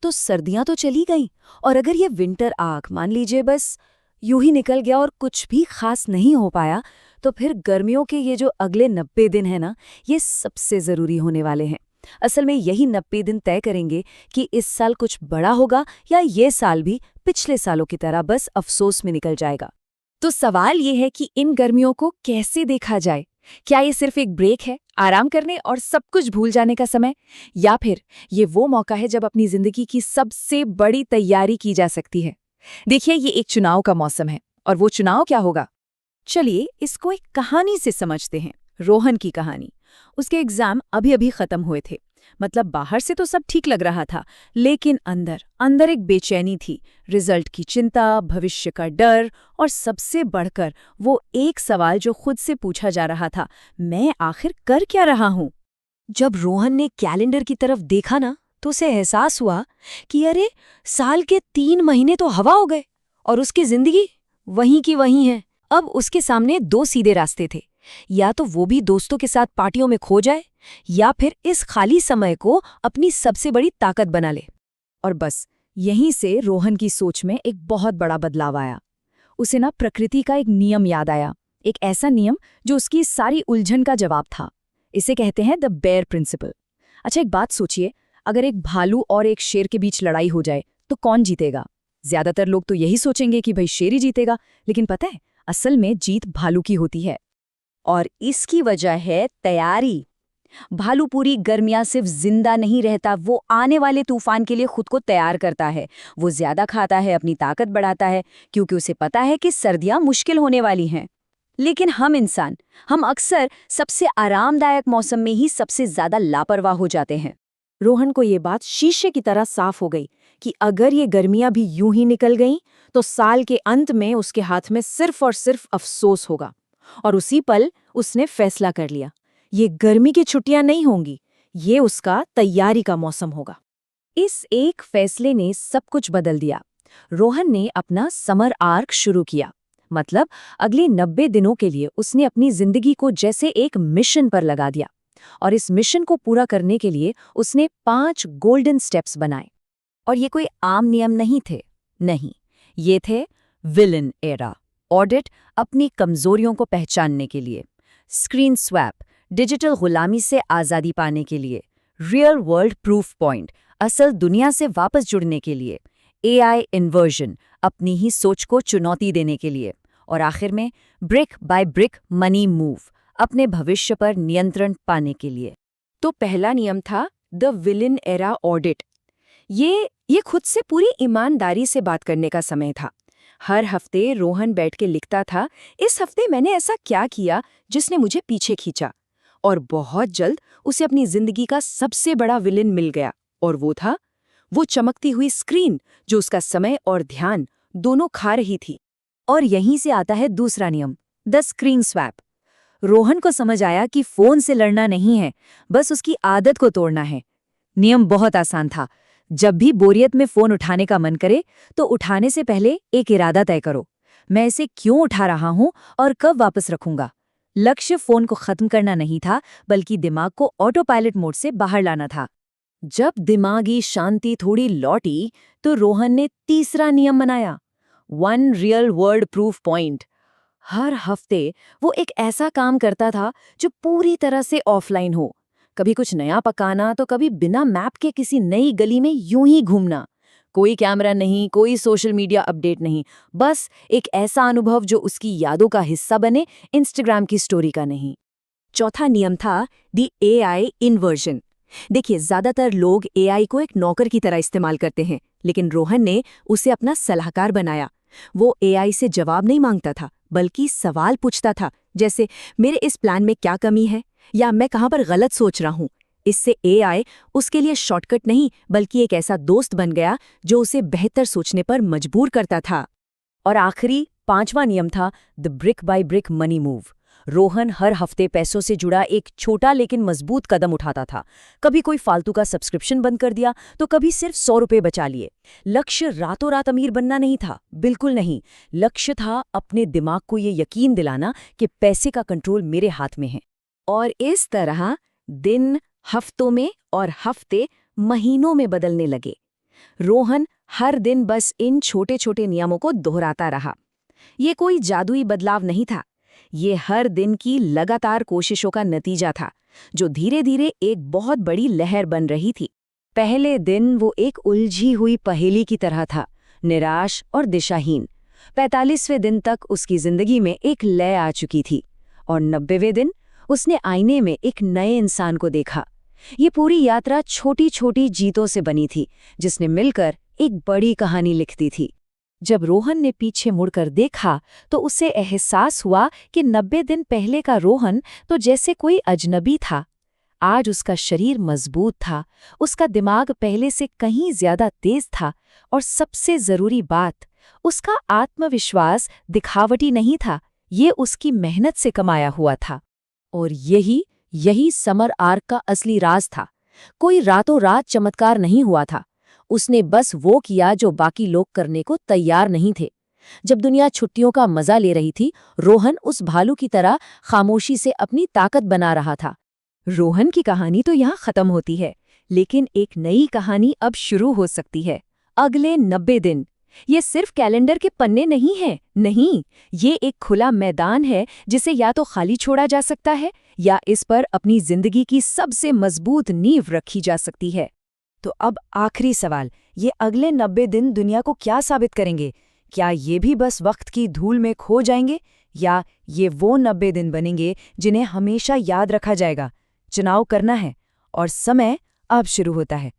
तो सर्दियां तो चली गईं, और अगर ये विंटर आग मान लीजिए बस यूं ही निकल गया और कुछ भी खास नहीं हो पाया, तो फिर गर्मियों के ये जो अगले 90 दिन हैं ना, ये सबसे ज़रूरी होने वाले हैं। असल में यही 90 दिन तय करेंगे कि इस साल कुछ बड़ा होगा या ये साल भी पिछले सालों की तरह बस अफसोस में निकल जाएगा। तो सवाल ये है कि इन गर्मियों को कैसे देखा जाए? क्या ये सिर्फ एक ब्रेक है, आराम करने और सब कुछ भूल जाने का समय, या फिर ये वो मौका है जब अपनी जिंदगी की सबसे बड़ी तैयारी की जा सकती है? देखिए, ये एक चुनाव का मौसम है, और वो चुनाव क्या होगा? चलिए इसको एक कहानी से समझते हैं। रोहन की कहानी। उसके एग्जाम अभी अभी खत्म हुए थे। मतलब बाहर से तो सब ठीक लग रहा था, लेकिन अंदर अंदर एक बेचैनी थी। रिजल्ट की चिंता, भविष्य का डर, और सबसे बढ़कर वो एक सवाल जो खुद से पूछा जा रहा था, मैं आखिर कर क्या रहा हूं? जब रोहन ने कैलेंडर की तरफ देखा ना, तो उसे एहसास हुआ कि अरे, साल के 3 महीने तो हवा हो गए, और उसकी जिंदगी वहीं की वहीं है। अब उसके सामने 2 सीधे रास्ते थे। या तो वो भी दोस्तों के साथ पार्टियों में खो जाए, या फिर इस खाली समय को अपनी सबसे बड़ी ताकत बना ले। और बस यहीं से रोहन की सोच में एक बहुत बड़ा बदलाव आया। उसे ना प्रकृति का एक नियम याद आया, एक ऐसा नियम जो उसकी सारी उलझन का जवाब था। इसे कहते हैं द बेयर प्रिंसिपल। अच्छा, एक बात सोचिए, अगर एक भालू और एक शेर के बीच लड़ाई हो जाए तो कौन जीतेगा? ज्यादातर लोग तो यही सोचेंगे कि भाई शेर ही जीतेगा, लेकिन पता है, असल में जीत भालू की होती है। और इसकी वजह है तैयारी। भालू पूरी गर्मियां सिर्फ जिंदा नहीं रहता, वो आने वाले तूफान के लिए खुद को तैयार करता है। वो ज्यादा खाता है, अपनी ताकत बढ़ाता है, क्योंकि उसे पता है कि सर्दियां मुश्किल होने वाली हैं। लेकिन हम इंसान, हम अक्सर सबसे आरामदायक मौसम में ही सबसे ज्यादा लापरवाह हो जाते हैं। रोहन को ये बात शीशे की तरह साफ हो गई कि अगर ये गर्मियां भी यूं ही निकल गईं, तो साल के अंत में उसके हाथ में सिर्फ और सिर्फ अफसोस होगा। और उसी पल उसने फैसला कर लिया, ये गर्मी की छुट्टियां नहीं होंगी, ये उसका तैयारी का मौसम होगा। इस एक फैसले ने सब कुछ बदल दिया। रोहन ने अपना समर आर्क शुरू किया। मतलब अगले 90 दिनों के लिए उसने अपनी जिंदगी को जैसे एक मिशन पर लगा दिया। और इस मिशन को पूरा करने के लिए उसने 5 गोल्डन स्टेप्स बनाए। और ये कोई आम नियम नहीं थे, नहीं, ये थे विलन एरा ऑडिट, अपनी कमजोरियों को पहचानने के लिए; स्क्रीन स्वैप, डिजिटल गुलामी से आज़ादी पाने के लिए; रियल वर्ल्ड प्रूफ पॉइंट, असल दुनिया से वापस जुड़ने के लिए; एआई इन्वर्जन, अपनी ही सोच को चुनौती देने के लिए; और आखिर में brick by brick money move, अपने भविष्य पर नियंत्रण पाने के लिए। तो पहला नियम था द विलन एरा ऑडिट। ये खुद से पूरी ईमानदारी से बात करने का समय था। हर हफ्ते रोहन बैठ के लिखता था, इस हफ्ते मैंने ऐसा क्या किया जिसने मुझे पीछे खींचा। और बहुत जल्द उसे अपनी जिंदगी का सबसे बड़ा विलेन मिल गया, और वो था वो चमकती हुई स्क्रीन जो उसका समय और ध्यान दोनों खा रही थी। और यहीं से आता है दूसरा नियम, द स्क्रीन स्वैप। रोहन को समझ आया कि फोन से लड़ना नहीं है, बस उसकी आदत को तोड़ना है। नियम बहुत आसान था। जब भी बोरियत में फोन उठाने का मन करे, तो उठाने से पहले एक इरादा तय करो, मैं इसे क्यों उठा रहा हूं और कब वापस रखूंगा। लक्ष्य फोन को खत्म करना नहीं था, बल्कि दिमाग को ऑटो पायलट मोड से बाहर लाना था। जब दिमागी शांति थोड़ी लौटी, तो रोहन ने तीसरा नियम बनाया, 1 रियल वर्ल्ड प्रूफ पॉइंट। हर हफ्ते वो एक ऐसा काम करता था जो पूरी तरह से ऑफलाइन हो। कभी कुछ नया पकाना, तो कभी बिना मैप के किसी नई गली में यूं ही घूमना। कोई कैमरा नहीं, कोई सोशल मीडिया अपडेट नहीं, बस एक ऐसा अनुभव जो उसकी यादों का हिस्सा बने, इंस्टाग्राम की स्टोरी का नहीं। चौथा नियम था द एआई इन्वर्जन। देखिए, ज्यादातर लोग एआई को एक नौकर की तरह इस्तेमाल करते हैं, लेकिन रोहन ने उसे अपना सलाहकार बनाया। वो एआई से जवाब नहीं मांगता था, बल्कि सवाल पूछता था, जैसे मेरे इस प्लान में क्या कमी है, या मैं कहाँ पर गलत सोच रहा हूँ। इससे एआई उसके लिए शॉर्टकट नहीं, बल्कि एक ऐसा दोस्त बन गया जो उसे बेहतर सोचने पर मजबूर करता था। और आखिरी 5वां नियम था the brick by brick money move. Rohan हर हफ्ते पैसों से जुड़ा एक छोटा लेकिन मजबूत कदम उठाता था। कभी कोई फालतू का सब्सक्रिप्शन बंद कर दिया, तो कभी सिर्फ 100 रुपये बचा लिए। लक्ष्य रातों रात अमीर बनना नहीं था, बिल्कुल नहीं। लक्ष्य था अपने दिमाग को ये यकीन दिलाना कि पैसे का कंट्रोल मेरे हाथ में है। और इस तरह दिन हफ्तों में और हफ्ते महीनों में बदलने लगे। रोहन हर दिन बस इन छोटे छोटे नियमों को दोहराता रहा। ये कोई जादुई बदलाव नहीं था, ये हर दिन की लगातार कोशिशों का नतीजा था, जो धीरे धीरे एक बहुत बड़ी लहर बन रही थी। पहले दिन वो एक उलझी हुई पहेली की तरह था, निराश और दिशाहीन। 45वें दिन तक उसकी जिंदगी में एक लय आ चुकी थी, और 90वें दिन उसने आईने में एक नए इंसान को देखा। ये पूरी यात्रा छोटी छोटी जीतों से बनी थी, जिसने मिलकर एक बड़ी कहानी लिख दी थी। जब रोहन ने पीछे मुड़कर देखा तो उसे एहसास हुआ कि 90 दिन पहले का रोहन तो जैसे कोई अजनबी था। आज उसका शरीर मजबूत था, उसका दिमाग पहले से कहीं ज्यादा तेज था, और सबसे जरूरी बात, उसका आत्मविश्वास दिखावटी नहीं था, ये उसकी मेहनत से कमाया हुआ था। और यही समर आर्क का असली राज था। कोई रातों रात चमत्कार नहीं हुआ था, उसने बस वो किया जो बाकी लोग करने को तैयार नहीं थे। जब दुनिया छुट्टियों का मजा ले रही थी, रोहन उस भालू की तरह खामोशी से अपनी ताकत बना रहा था। रोहन की कहानी तो यहाँ खत्म होती है, लेकिन एक नई कहानी अब शुरू हो सकती है। अगले 90 दिन। ये सिर्फ कैलेंडर के पन्ने नहीं हैं, नहीं, ये एक खुला मैदान है जिसे या तो खाली छोड़ा जा सकता है या इस पर अपनी जिंदगी की सबसे मजबूत नींव रखी जा सकती है। तो अब आखिरी सवाल, ये अगले 90 दिन दुनिया को क्या साबित करेंगे? क्या ये भी बस वक्त की धूल में खो जाएंगे, या ये वो 90 दिन बनेंगे जिन्हें हमेशा याद रखा जाएगा? चुनाव करना है, और समय अब शुरू होता है।